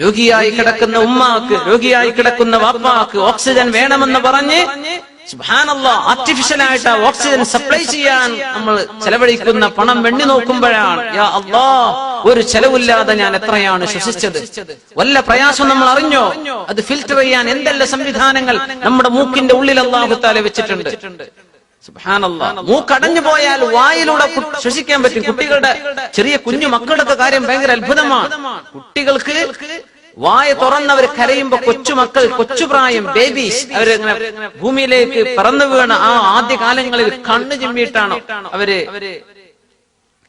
രോഗിയായി കിടക്കുന്ന ഉമ്മാക്ക്, രോഗിയായി കിടക്കുന്ന വാപ്പാക്ക് ഓക്സിജൻ വേണമെന്ന് പറഞ്ഞ് സുബ്ഹാനല്ലാഹ് ആർട്ടിഫിഷ്യലായിട്ട് ഓക്സിജൻ സപ്ലൈ ചെയ്യാൻ നമ്മൾ ചെലവഴിക്കുന്ന പണം വെണ്ണി നോക്കുമ്പോഴാണ് യാ അല്ലാഹ്, ഒരു ചെലവില്ലാതെ ഞാൻ എത്രയാണ് ശ്വസിച്ചത്. വല്ല പ്രയാസം നമ്മൾ അറിഞ്ഞോ? അത് ഫിൽറ്റർ ചെയ്യാൻ എന്തെല്ലാം സംവിധാനങ്ങൾ നമ്മുടെ മൂക്കിന്റെ ഉള്ളിൽ അല്ലാഹു തആല വെച്ചിട്ടുണ്ട്. സുബ്ഹാനല്ലാഹ്, മൂക്കടഞ്ഞു പോയാൽ വായിലൂടെ ശ്വസിക്കാൻ പറ്റും. കുട്ടികളുടെ, ചെറിയ കുഞ്ഞു മക്കളുടെ കാര്യം ഭയങ്കര അത്ഭുതമാണ്. കുട്ടികൾക്ക് വായ തുറന്നവർ കരയുമ്പോ, കൊച്ചുമക്കൾ, കൊച്ചുപ്രായം, ബേബീസ്, അവരിങ്ങനെ ഭൂമിയിലേക്ക് പറന്നു വീണ ആ ആദ്യ കാലങ്ങളിൽ കണ്ണു ചിമ്മിയിട്ടാണ് അവര്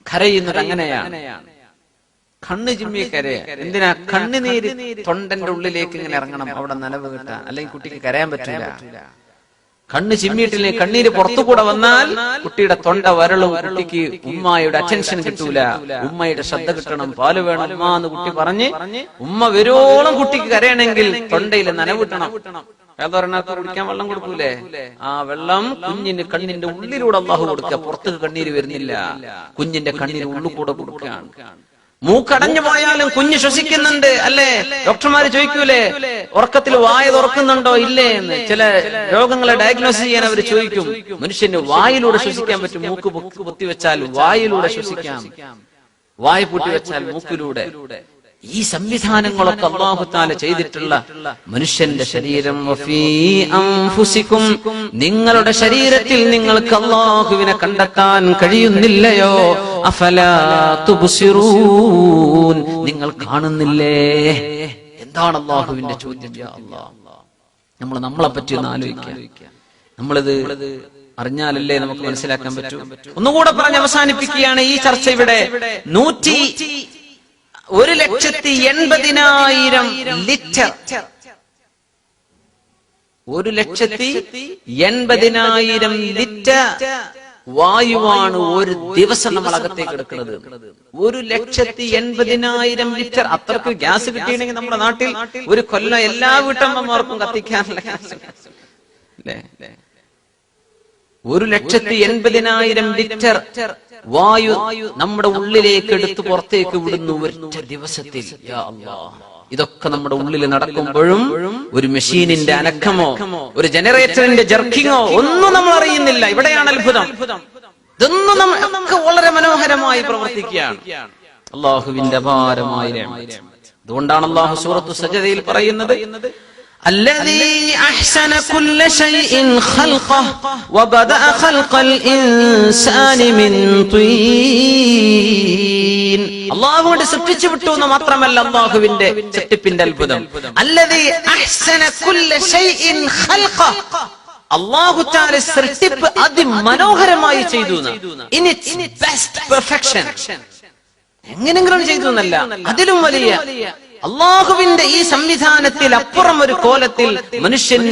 കരയുന്നത്. അങ്ങനെയാണ്, കണ്ണു ചിമ്മി കരയ. എന്തിനാ? കണ്ണുനീര് തൊണ്ടന്റെ ഉള്ളിലേക്ക് ഇങ്ങനെ ഇറങ്ങണം, അവിടെ നനവ് കിട്ടാൻ. അല്ലെങ്കിൽ കുട്ടിക്ക് കരയാൻ പറ്റില്ല. കണ്ണ് ചിമ്മിയിട്ടില്ലേ, കണ്ണീര് പുറത്തുകൂടെ വന്നാൽ കുട്ടിയുടെ തൊണ്ട വരളും. കുട്ടിക്ക് ഉമ്മയുടെ അറ്റൻഷൻ കിട്ടൂല, ഉമ്മയുടെ ശ്രദ്ധ കിട്ടണം. പാല് വേണം ഉമ്മ എന്ന് കുട്ടി പറഞ്ഞ് ഉമ്മ വരോളം കുട്ടിക്ക് കരയണമെങ്കിൽ തൊണ്ടയിൽ നനവിട്ടണം. വേദോരണത്ത് കുടിക്കാൻ വെള്ളം കൊടുക്കൂലേ? ആ വെള്ളം കുഞ്ഞിന് കണ്ണിന്റെ ഉള്ളിലൂടെ അല്ലാഹു കൊടുക്കുക. പുറത്തേക്ക് കണ്ണീര് വരുന്നില്ല, കുഞ്ഞിന്റെ കണ്ണീര് ഉള്ളിൽ കൂടെ കൊടുക്കുകയാണ്. മൂക്കടഞ്ഞു പോയാലും കുഞ്ഞ് ശ്വസിക്കുന്നുണ്ട് അല്ലേ? ഡോക്ടർമാര് ചോദിക്കൂലേ ഉറക്കത്തിൽ വായ തുറക്കുന്നുണ്ടോ ഇല്ലേ എന്ന്? ചില രോഗങ്ങളെ ഡയഗ്നോസ് ചെയ്യാൻ അവർ ചോദിക്കും. മനുഷ്യന് വായിലൂടെ ശ്വസിക്കാൻ പറ്റും. മൂക്ക് പൊത്തിവെച്ചാൽ വായിലൂടെ ശ്വസിക്കാം, വായ പൂട്ടിവെച്ചാൽ മൂക്കിലൂടെ. ഈ സംവിധാനങ്ങളൊക്കെ അല്ലാഹു തആല ചെയ്തിട്ടുള്ള മനുഷ്യന്റെ ശരീരം. വഫീ അൻഫുസികും, നിങ്ങളുടെ ശരീരത്തിൽ നിങ്ങൾക്ക് അല്ലാഹുവിനെ കണ്ടെത്താൻ കഴിയുന്നില്ലയോ? അഫലാ തുബ്സിറൂൻ, നിങ്ങൾ കാണുന്നില്ലേ? എന്താണ് അല്ലാഹുവിന്റെ ചോദ്യം? യാ അല്ലാഹ്, നമ്മളെ പറ്റി ഒന്ന് ആലോചിക്കുക. നമ്മളിത് അറിഞ്ഞാലല്ലേ നമുക്ക് മനസ്സിലാക്കാൻ പറ്റൂ. ഒന്നുകൂടെ പറഞ്ഞ് അവസാനിപ്പിക്കുകയാണ് ഈ ചർച്ച. ഇവിടെ 1,80,000 ലിറ്റർ, 1,80,000 ലിറ്റർ വായുവാണ് ഒരു ദിവസം നമ്മൾ അകത്തേക്ക് എടുക്കുന്നത്. 1,80,000 ലിറ്റർ. അത്രക്ക് ഗ്യാസ് കിട്ടിയിട്ടുണ്ടെങ്കിൽ നമ്മുടെ നാട്ടിൽ ഒരു കൊല്ലം എല്ലാ വീട്ടമ്മമാർക്കും കത്തിക്കാനുള്ള ഗ്യാസ് അല്ലേ? 1,80,000 ലിറ്റർ വായു നമ്മുടെ ഉള്ളിലേക്ക് എടുത്ത് പുറത്തേക്ക് വിടുന്നു ഒറ്റ ദിവസത്തിൽ. യാ അല്ലാഹ്, ഇതൊക്കെ നമ്മുടെ ഉള്ളിൽ നടക്കുമ്പോഴും ഒരു മെഷീനിന്റെ അനക്കമോ ഒരു ജനറേറ്ററിന്റെ ജർക്കിങ്ങോ ഒന്നും നമ്മൾ അറിയുന്നില്ല. ഇവിടെയാണ് അത്ഭുതം. ഇതൊന്നും നമുക്ക് വളരെ മനോഹരമായി പ്രവർത്തിക്കുകയാണ്. അല്ലാഹുവിന്റെ അപാരമായ റഹ്മത്ത്. അതുകൊണ്ടാണ് അല്ലാഹു സൂറത്തു സജദയിൽ പറയുന്നത്, الذي أحسن كل شيء خلقه وبدأ خلق الإنسان من طين. അല്ലാഹുവിന്റെ സൃഷ്ടിച്ചു വിട്ടു എന്ന് മാത്രമല്ല അല്ലാഹുവിന്റെ സൃഷ്ടിപ്പിന്റെ അത്ഭുതം. الذي أحسن كل شيء خلقه, അല്ലാഹു തആല സൃഷ്ടിപ്പ് അതിമനോഹരമായി ചെയ്തു. In its best perfection, എങ്ങനെങ്കിലും ചെയ്തു എന്നല്ല, അതിലും വലിയ അള്ളാഹുവിന്റെ ഈ സംവിധാനത്തിൽ അപ്പുറം ഒരു കോലത്തിൽ മനുഷ്യൻ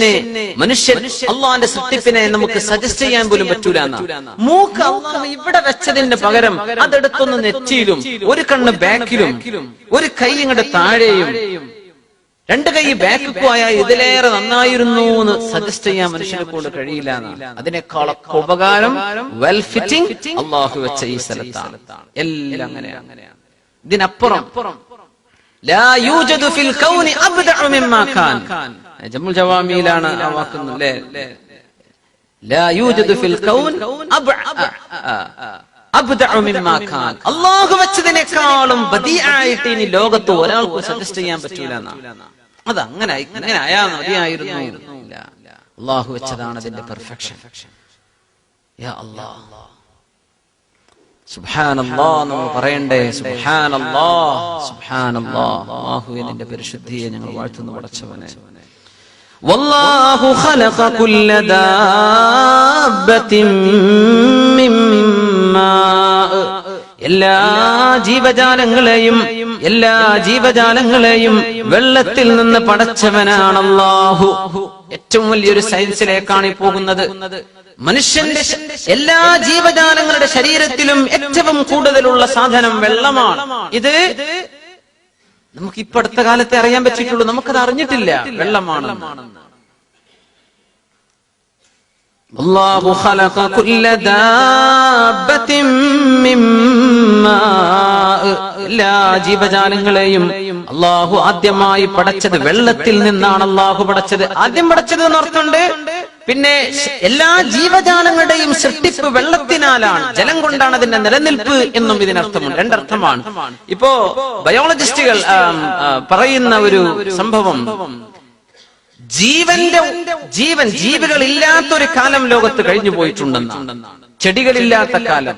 അള്ളാഹിന്റെ സൃഷ്ടിപ്പിനെ നമുക്ക് സജസ്റ്റ് ചെയ്യാൻ പോലും പറ്റൂല. മൂക്ക് അള്ളാഹു ഇവിടെ വെച്ചതിന് പകരം അതെടുത്തൊന്ന് നെറ്റിയിലും, ഒരു കണ്ണ് ബാക്കിലും, ഒരു കൈ ഇങ്ങോട്ട് താഴെയും, 2 കൈ ബാക്ക് പോയാൽ ഇതിലേറെ നന്നായിരുന്നു എന്ന് സജസ്റ്റ് ചെയ്യാൻ മനുഷ്യനെ കൊണ്ട് കഴിയില്ല. അതിനേക്കാളൊക്കെ ഉപകാരം വെൽ ഫിറ്റിംഗ് അള്ളാഹു വെച്ച ഈ സ്ഥലത്താണ്. എല്ലാം അങ്ങനെയാണ്. ഇതിനപ്പുറം لا يوجد في الكون أبدع مما كان. جمع الجواميلana ആ വാക്കുന്നില്ലേ? لا يوجد في الكون أبدع مما كان. അല്ലാഹു വെച്ചതിനേക്കാളും ബദീആയിട്ട് ഇനി ലോകത്ത് ഒരാൾക്കും സജസ്റ്റ് ചെയ്യാൻ പറ്റൂല. അത് അങ്ങനെ ആയാൽ മതിയായിരുന്നു. അല്ലാഹു വെച്ചതാണ് അതിന്റെ പെർഫെക്ഷൻ. യാ അല്ലാഹ്, സുബ്ഹാനല്ലാഹ് നമ്മൾ പറയണ്ടേ? സുബ്ഹാനല്ലാഹ്, സുബ്ഹാനല്ലാഹ്. അല്ലാഹുവേ, നിന്റെ പരിശുദ്ധിയെ ഞങ്ങൾ വാഴ്ത്തുന്നു പടച്ചവനെ. വല്ലാഹു ഖലഖ കുല്ല ദാബത്തിൻ മിമ്മാ, എല്ലാ ജീവജാലങ്ങളെയും വെള്ളത്തിൽ നിന്ന് പടച്ചവനാണ് അല്ലാഹു. ഏറ്റവും വലിയൊരു സയൻസിലേക്കാണ് ഈ പോകുന്നത്. മനുഷ്യന്റെ എല്ലാ ജീവജാലങ്ങളുടെ ശരീരത്തിലും ഏറ്റവും കൂടുതലുള്ള സാധനം വെള്ളമാണ്. ഇത് നമുക്ക് ഇപ്പൊ അടുത്ത കാലത്തെ അറിയാൻ പറ്റിയിട്ടുള്ളൂ. നമുക്കത് അറിഞ്ഞിട്ടില്ല വെള്ളമാണ്. അല്ലാഹു ഖലഖ കുല്ല ദാബത്തിൻ മിമ്മാ, എല്ലാ ജീവജാലങ്ങളെയും അല്ലാഹു ആദ്യമായി പടച്ചത് വെള്ളത്തിൽ നിന്നാണ്. അല്ലാഹു പടച്ചത് ആദ്യം പടച്ചത് എന്നർത്ഥമുണ്ട്. പിന്നെ എല്ലാ ജീവജാലങ്ങളുടെയും സൃഷ്ടിപ്പ് വെള്ളത്തിനാലാണ്, ജലം കൊണ്ടാണ് അതിന്റെ നിലനിൽപ്പ് എന്നും ഇതിനർത്ഥമുണ്ട്. രണ്ടർത്ഥമാണ്. ഇപ്പോ ബയോളജിസ്റ്റുകൾ പറയുന്ന ഒരു സംഭവം, ജീവികൾ ഇല്ലാത്തൊരു കാലം ലോകത്ത് കഴിഞ്ഞു പോയിട്ടുണ്ടെന്നാണ്. ചെടികളില്ലാത്ത കാലം,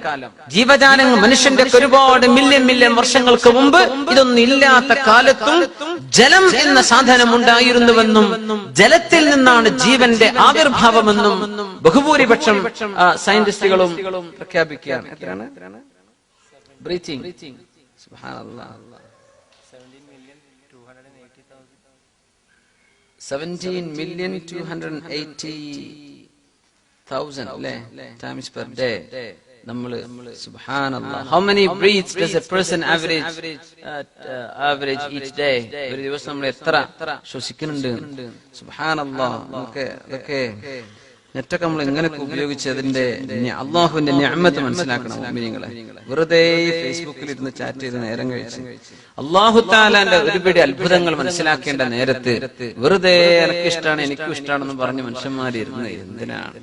ജീവജാലങ്ങൾ, മനുഷ്യന്റെ ഒരുപാട് മില്യൺ വർഷങ്ങൾക്ക് മുമ്പ് ഇതൊന്നും ഇല്ലാത്ത കാലത്തും ജലം എന്ന സാധനം ഉണ്ടായിരുന്നുവെന്നും ജലത്തിൽ നിന്നാണ് ജീവന്റെ ആവിർഭാവമെന്നും ബഹുഭൂരിപക്ഷം സയന്റിസ്റ്റുകളും പ്രഖ്യാപിക്കുകയാണ്. എത്രയാണ്? ബ്രീത്തിങ്. സുബ്ഹാനല്ലാഹ്. 17,280,000 times per day. നമ്മള് സുബ്ഹാനല്ലാഹ്, how many breaths does a person average each day? ഒരു ദിവസം നമ്മൾ എത്ര ശ്വസിക്കുന്നുണ്ട്? സുബ്ഹാനല്ലാഹ്. നമുക്ക് നെറ്റൊക്കെ നമ്മൾ എങ്ങനെയൊക്കെ ഉപയോഗിച്ച് അതിന്റെ അള്ളാഹുവിന്റെ നിഅമത്ത് മനസ്സിലാക്കണം മുഅ്മിനീങ്ങളെ. വെറുതെ ഫേസ്ബുക്കിൽ ഇരുന്ന് ചാറ്റ് ചെയ്ത് നേരം കഴിച്ച് അല്ലാഹു തആലാന്റെ ഒരുപിടി അത്ഭുതങ്ങൾ മനസ്സിലാക്കേണ്ട നേരത്ത് വെറുതെ എനിക്കിഷ്ടാണ് എനിക്കും ഇഷ്ടമാണെന്ന് പറഞ്ഞ് മനുഷ്യന്മാരിരുന്ന് എന്തിനാണ്?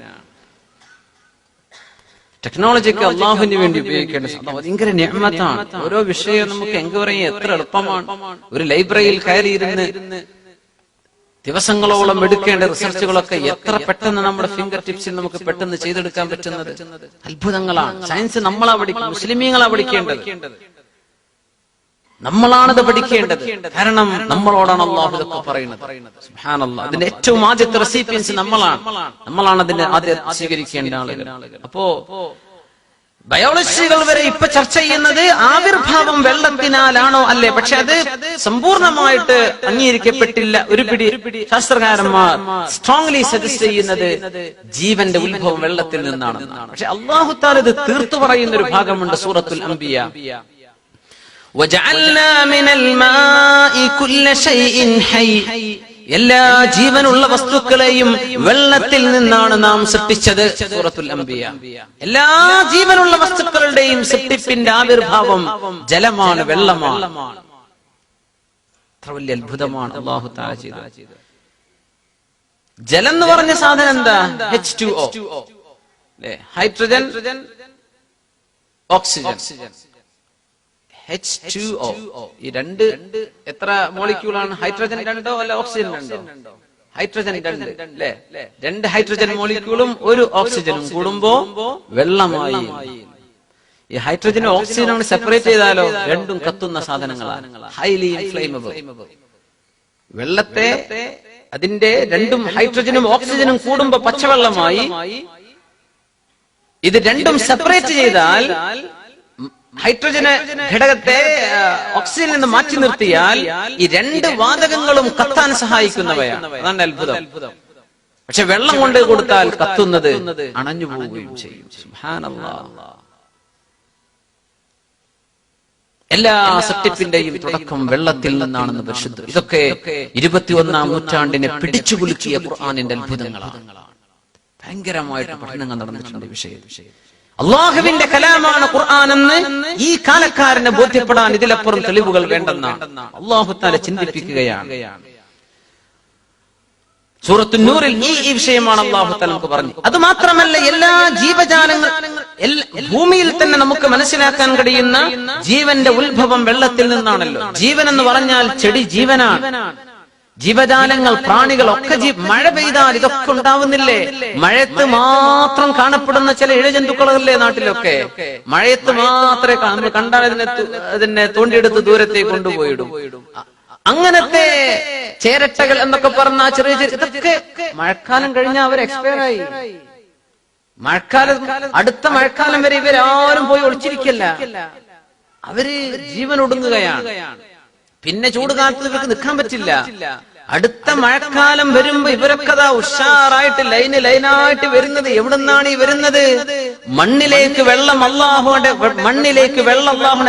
ടെക്നോളജിക്ക് അള്ളാഹുവിന് വേണ്ടി ഉപയോഗിക്കേണ്ട ഭയങ്കര നിഅമത്താണ്. ഓരോ വിഷയം നമുക്ക് എൻക്വയറി എത്ര എളുപ്പമാണ്. ഒരു ലൈബ്രറിയിൽ കയറിയിരുന്ന് ദിവസങ്ങളോളം എടുക്കേണ്ട റിസർച്ചുകളൊക്കെ എത്ര പെട്ടെന്ന് നമ്മുടെ ഫിംഗർ ടിപ്സിൽ നമുക്ക് പെട്ടെന്ന് ചെയ്തെടുക്കാൻ പറ്റുന്നത് അത്ഭുതങ്ങളാണ്. സയൻസ് നമ്മളാ പഠിക്കും, മുസ്ലിമീങ്ങളാ പഠിക്കേണ്ടത്, നമ്മളാണത് പഠിക്കേണ്ടത്. കാരണം നമ്മളോടാണ് അല്ലാഹു ഇതൊക്കെ പറയുന്നത്. സുബ്ഹാനല്ലാഹ്. അതിന്റെ ഏറ്റവും ആദ്യത്തെ റെസിപ്പിയൻസ് നമ്മളാണ് അതിന്റെ ആദ്യം സ്വീകരിക്കേണ്ട ആളുകൾ. അപ്പോ ബയോളജിസ്റ്റുകൾ വരെ ഇപ്പൊ ചർച്ച ചെയ്യുന്നത് ആവിർഭാവം വെള്ളത്തിനാലാണോ അല്ലേ? പക്ഷെ അത് സമ്പൂർണമായിട്ട് അംഗീകരിക്കപ്പെട്ടില്ല. ഒരു പിടി ശാസ്ത്രകാരന്മാർ സ്ട്രോങ്ലി സജസ്റ്റ് ചെയ്യുന്നത് ജീവന്റെ ഉത്ഭവം വെള്ളത്തിൽ നിന്നാണ്. പക്ഷെ അല്ലാഹു തആല ഇത് തീർത്തു പറയുന്ന ഒരു ഭാഗമുണ്ട് സൂറത്തുൽ അംബിയ. വജഅൽനാ മിനൽ മാഇ കുല്ല ശൈഇൻ ഹയ്യ്, എല്ലാ ജീവനുള്ള വസ്തുക്കളെയും വെള്ളത്തിൽ നിന്നാണ് നാം സൃഷ്ടിച്ചത്. സൂറത്തുൽ അംബിയ. എല്ലാ ജീവനുള്ള വസ്തുക്കളുടെയും സൃഷ്ടിപ്പിന്റെ ആവിർഭാവം ജലമാണ്, വെള്ളമാണ്. അത്ര വലിയ അത്ഭുതമാണ് അല്ലാഹു തആല ചെയ്തത്. ജലം എന്ന് പറഞ്ഞ സാധനം എന്താ? H2O, hydrogen, oxygen. H2O, ഈ രണ്ട് എത്ര മോളിക്യൂളാണ്? ഹൈഡ്രജൻ 2 അല്ല ഓക്സിജൻ 2? ഹൈഡ്രജൻ 2 അല്ലേ? 2 ഹൈഡ്രജൻ മോളിക്യൂളും ഒരു ഓക്സിജനും കൂടുമ്പോ വെള്ളമായി. ഈ ഹൈഡ്രജനും ഓക്സിജനും സെപ്പറേറ്റ് ചെയ്താലോ രണ്ടും കത്തുന്ന സാധനങ്ങളാണ്, ഹൈലി ഇൻഫ്ലേമബിൾ. വെള്ളത്തെ അതിന്റെ രണ്ടും ഹൈഡ്രജനും ഓക്സിജനും കൂടുമ്പോ പച്ചവെള്ളമായി. ഇത് രണ്ടും സെപ്പറേറ്റ് ചെയ്താൽ ഹൈഡ്രജന് ഘടകത്തെ ഓക്സിജനിൽ നിന്ന് മാറ്റി നിർത്തിയാൽ ഈ രണ്ട് വാതകങ്ങളും കത്താൻ സഹായിക്കുന്നവയാണ്. അതാണ് അത്ഭുതം. പക്ഷെ വെള്ളം കൊണ്ട് കൊടുത്താൽ കത്തുന്നത് അണഞ്ഞു പോവുകയും ചെയ്യും. സുബ്ഹാനല്ലാഹ്. എല്ലാ സൃഷ്ടിപ്പിന്റെയും തുടക്കം വെള്ളത്തിൽ നിന്നാണെന്ന് പരിശുദ്ധ. ഇതൊക്കെ 21-ാം നൂറ്റാണ്ടിനെ പിടിച്ചുകുലുക്കിയ ഖുർആനിന്റെ അത്ഭുതങ്ങളാണ്. ഭയങ്കരമായിട്ട് പഠനങ്ങൾ നടന്നിട്ടുണ്ട് വിഷയം. അള്ളാഹുവിന്റെ കലാമാണ് ഖുർആൻ എന്ന് ഈ കാലക്കാരനെ ബോധ്യപ്പെടാൻ ഇതിലപ്പുറം തെളിവുകൾ വേണ്ടെന്നാണ് അല്ലാഹു തആല ചിന്തിപ്പിക്കുകയാണ്. സൂറത്തുൻ നൂറിൽ ഈ വിഷയമാണ് അല്ലാഹു തആല നമുക്ക് പറഞ്ഞു. അത് മാത്രമല്ല, എല്ലാ ജീവജാലങ്ങളും ഭൂമിയിൽ തന്നെ നമുക്ക് മനസ്സിലാക്കാൻ കഴിയുന്ന ജീവന്റെ ഉത്ഭവം വെള്ളത്തിൽ നിന്നാണല്ലോ. ജീവൻ എന്ന് പറഞ്ഞാൽ ചെടി ജീവനാണ്. ജീവജാലങ്ങൾ, പ്രാണികൾ ഒക്കെ മഴ പെയ്താൽ ഇതൊക്കെ ഉണ്ടാവുന്നില്ലേ? മഴയത്ത് മാത്രം കാണപ്പെടുന്ന ചില ഇഴജന്തുക്കളല്ലേ നാട്ടിലൊക്കെ? മഴയത്ത് മാത്രമേ നമ്മൾ കണ്ടാൽ അതിനെ തോണ്ടിയെടുത്ത് ദൂരത്തേക്ക് കൊണ്ടുപോയിടും. അങ്ങനത്തെ ചേരട്ടകൾ എന്നൊക്കെ പറഞ്ഞ ചെറിയ ഇതൊക്കെ മഴക്കാലം കഴിഞ്ഞാൽ അവർ എക്സ്പയർ ആയി. അടുത്ത മഴക്കാലം വരെ ഇവരാരും പോയി ഒളിച്ചിരിക്കല്ല, അവര് ജീവൻ ഒടുങ്ങുകയാണ്. പിന്നെ ചൂട് കാലത്ത് ഇവർക്ക് നിൽക്കാൻ പറ്റില്ല. അടുത്ത മഴക്കാലം വരുമ്പോ ഇവരൊക്കെ ഉഷാറായിട്ട് ലൈനായിട്ട് വരുന്നത് എവിടുന്നാണ് ഈ വരുന്നത്? മണ്ണിലേക്ക് വെള്ളം അല്ലാഹുവിനെ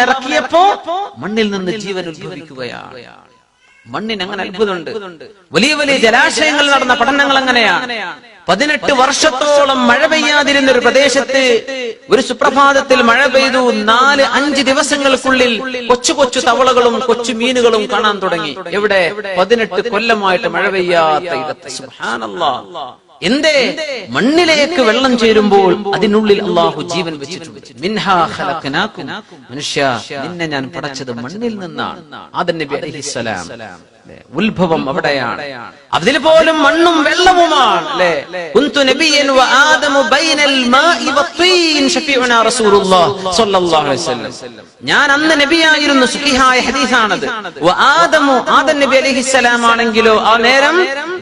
ഇറക്കിയപ്പോ മണ്ണിൽ നിന്ന് ജീവൻ ഉത്ഭവിക്കുകയാണ്. മണ്ണിന് അങ്ങനെ അത്ഭുതമുണ്ട്. വലിയ വലിയ ജലാശയങ്ങൾ നടന്ന പഠനങ്ങൾ അങ്ങനെയാണ്. 18 വർഷത്തോളം മഴ പെയ്യാതിരുന്ന ഒരു പ്രദേശത്ത് ഒരു സുപ്രഭാതത്തിൽ മഴ പെയ്തു. 4-5 ദിവസങ്ങൾക്കുള്ളിൽ കൊച്ചു കൊച്ചു തവളകളും കൊച്ചു മീനുകളും കാണാൻ തുടങ്ങി. എവിടെ? 18 കൊല്ലമായിട്ട് മഴ പെയ്യാത്ത ഇടത്ത്. സുബ്ഹാനല്ലാഹ്. എന്തേ? മണ്ണിലേക്ക് വെള്ളം ചേരുമ്പോൾ അതിനുള്ളിൽ അല്ലാഹു ജീവൻ വെച്ചിട്ടുണ്ട്. മിൻഹാ ഖലഖനാകും. മനുഷ്യ, നിന്നെ ഞാൻ പടച്ചത് മണ്ണിൽ നിന്നാണ്. ആദം നബി അലൈഹിസ്സലാം ഉത്ഭവം അവിടെയാണ്. അതിൽ പോലും മണ്ണും വെള്ളവുമാണ്. കുന്തു നബിയൻ വ ആദമു ബൈനൽ മാഇ വത്തീൻ ശഫീഉനാ റസൂലുള്ളാഹി സ്വല്ലല്ലാഹു അലൈഹി വസല്ലം. ഞാൻ അന്ന് നബിയായിരുന്നു. സ്വഹീഹായ ഹദീസാണത്. വ ആദമു, ആദം നബി അലൈഹിസ്സലാം ആണെങ്കിലോ ആ നേരം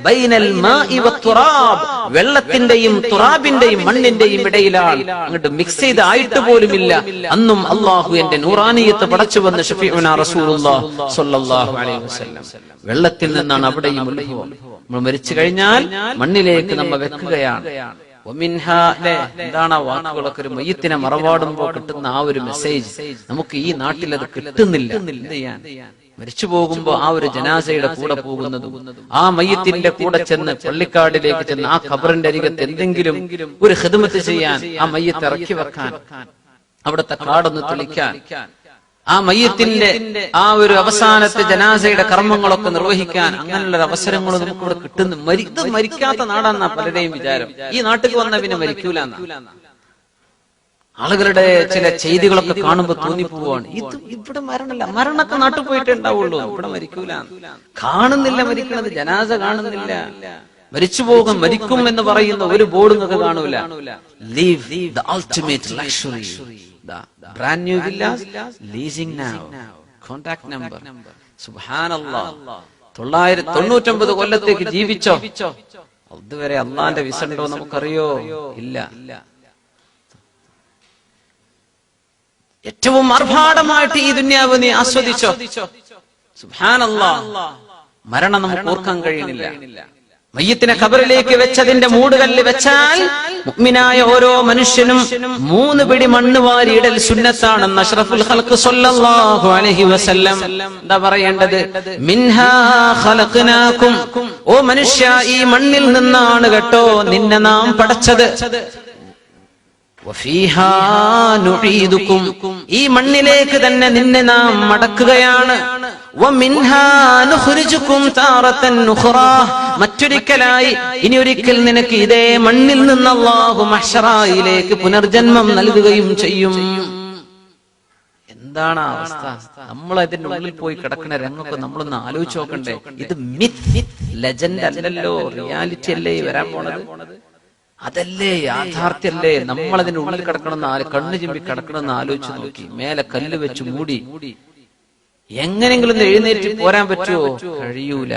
ബൈനൽ മാഇ വത്തുറാബ്, വെള്ളത്തിന്റെയും തുറാബിന്റെയും മണ്ണിന്റെയും ഇടയിലാണ്. അങ്ങോട്ട് മിക്സ് ചെയ്ത് ആയിട്ട് പോലുമില്ല. അന്നും അല്ലാഹു എന്റെ നൂറാനിയത്ത് പടച്ചു വന്ന് ശഫീഉനാ റസൂലുള്ളാഹി സ്വല്ലല്ലാഹു അലൈഹി വസല്ലം. വെള്ളത്തിൽ നിന്നാണ് അവിടെയും ഉത്ഭവം. നമ്മൾ മരിച്ചു കഴിഞ്ഞാൽ മണ്ണിലേക്ക് നമ്മ വെക്കുകയാണ്. എന്താണ് ആ വാക്കുകളൊക്കെ? ഒരു മയ്യത്തിനെ മറവാടുമ്പോ കിട്ടുന്ന ആ ഒരു മെസ്സേജ് നമുക്ക് ഈ നാട്ടിൽ അത് കിട്ടുന്നില്ല. എന്ത് ചെയ്യാൻ? മരിച്ചു പോകുമ്പോ ആ ഒരു ജനാസയുടെ കൂടെ പോകുന്നതും ആ മയ്യത്തിന്റെ കൂടെ ചെന്ന് പള്ളിക്കാടിലേക്ക് ചെന്ന് ആ ഖബറിന്റെ അരികത്ത് എന്തെങ്കിലും ഒരു ഖിദ്മത്ത് ചെയ്യാൻ, ആ മയ്യത്ത് ഇറക്കി വെക്കാൻ, അവിടുത്തെ കാടൊന്ന് തെളിക്കാൻ, ആ മയ്യത്തിന്റെ ആ ഒരു അവസാനത്തെ ജനാസയുടെ കർമ്മങ്ങളൊക്കെ നിർവഹിക്കാൻ, അങ്ങനെയുള്ള അവസരങ്ങൾ നമുക്ക് ഇവിടെ കിട്ടുന്നു. ഇത് മരിക്കാത്ത നാടാന്നാ പലരെയും വിചാരം. ഈ നാട്ടിൽ വന്ന പിന്നെ മരിക്കൂല. ആളുകളുടെ ചില ചെയ്തികളൊക്കെ കാണുമ്പോ തോന്നിപ്പോവാണ്, ഇത് ഇവിടെ മരണമില്ല. മരണമൊക്കെ നാട്ടിൽ പോയിട്ടേ ഉണ്ടാവുള്ളൂ, ഇവിടെ മരിക്കൂല. കാണുന്നില്ല മരിക്കണത്, ജനാസ കാണുന്നില്ല. മരിച്ചു പോകും, മരിക്കും എന്ന് പറയുന്ന ഒരു ബോർഡും ഒക്കെ കാണൂല. Live the ultimate luxury. Brand new villas, leasing now. Contact number. Subhanallah. 999 കൊല്ലത്തേക്ക് ജീവിച്ചോ? അതുവരെ അള്ളാന്റെ വിസ ഉണ്ടോ നമുക്കറിയോ? ഇല്ല. ഏറ്റവും ആർഭാടമായിട്ട് ഈ ദുനിയാവ് നീ ആസ്വദിച്ചോ? സുബ്ഹാനല്ലാഹ്. മരണം നമുക്ക് ഓർക്കാൻ കഴിയുന്നില്ല. മയ്യത്തിനെ ഖബറിലേക്ക് വെച്ചതിന്റെ മൂടുകല്ല് വെച്ചാൽ മുഅ്മിനായ ഓരോ മനുഷ്യനും 3 പിടി മണ്ണ് വാരിയിടൽ സുന്നത്താണെന്ന് അഷ്റഫുൽ ഖൽഖ് സ്വല്ലല്ലാഹു അലൈഹി വസല്ലം. എന്താ പറയേണ്ടത്? മിൻഹാ ഖലഖനാകും. ഓ മനുഷ്യ, ഈ മണ്ണിൽ നിന്നാണ് കേട്ടോ നിന്നെ നാം പടച്ചത്. വഫീഹാ നുഈദുകും. ഈ മണ്ണിലേക്ക് തന്നെ നിന്നെ നാം മടക്കുകയാണ്. വമിൻഹാ നുഖ്രിജുകും താറതൻ ഉഖ്റാ. മറ്റൊരിക്കലായി ഇനി ഒരിക്കൽ നിനക്ക് ഇതേ മണ്ണിൽ നിന്ന് അല്ലാഹു മഹ്ശറയിലേക്ക് പുനർജന്മം നൽകുകയും ചെയ്യും. എന്താണ് അവസ്ഥ? നമ്മൾ അതിന്റെ ഉള്ളിൽ പോയി കിടക്കുന്ന രംഗമൊക്കെ നമ്മളൊന്ന് ആലോചിച്ച് നോക്കണ്ടേ? ഇത് മിത്ത്, ലെജൻഡ് അല്ലല്ലോ, റിയാലിറ്റി അല്ലേ വരാൻ പോണത്? അതല്ലേ യാഥാർത്ഥ്യല്ലേ? നമ്മൾ അതിന്റെ ഉള്ളിൽ കിടക്കണമെന്ന് കണ്ണു ചിമ്പി കിടക്കണമെന്ന് ആലോചിച്ച് നോക്കി. മേലെ കല്ല് വെച്ച് മൂടി എങ്ങനെങ്കിലും എഴുന്നേറ്റ് പോരാൻ പറ്റുമോ? കഴിയൂല.